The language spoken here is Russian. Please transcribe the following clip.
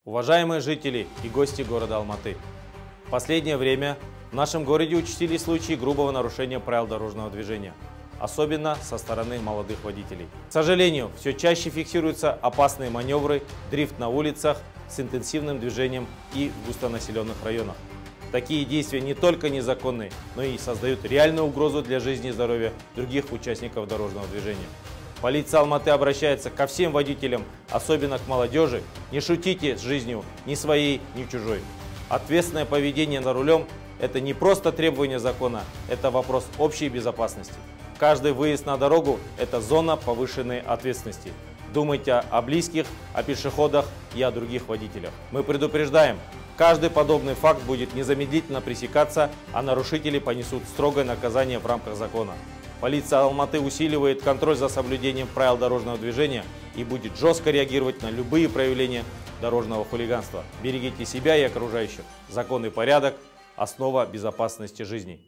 Уважаемые жители и гости города Алматы, в последнее время в нашем городе участились случаи грубого нарушения правил дорожного движения, особенно со стороны молодых водителей. К сожалению, все чаще фиксируются опасные маневры, дрифт на улицах с интенсивным движением и в густонаселенных районах. Такие действия не только незаконны, но и создают реальную угрозу для жизни и здоровья других участников дорожного движения. Полиция Алматы обращается ко всем водителям, особенно к молодежи. Не шутите с жизнью ни своей, ни чужой. Ответственное поведение за рулем – это не просто требование закона, это вопрос общей безопасности. Каждый выезд на дорогу – это зона повышенной ответственности. Думайте о близких, о пешеходах и о других водителях. Мы предупреждаем, каждый подобный факт будет незамедлительно пресекаться, а нарушители понесут строгое наказание в рамках закона. Полиция Алматы усиливает контроль за соблюдением правил дорожного движения и будет жестко реагировать на любые проявления дорожного хулиганства. Берегите себя и окружающих. Закон и порядок – основа безопасности жизни.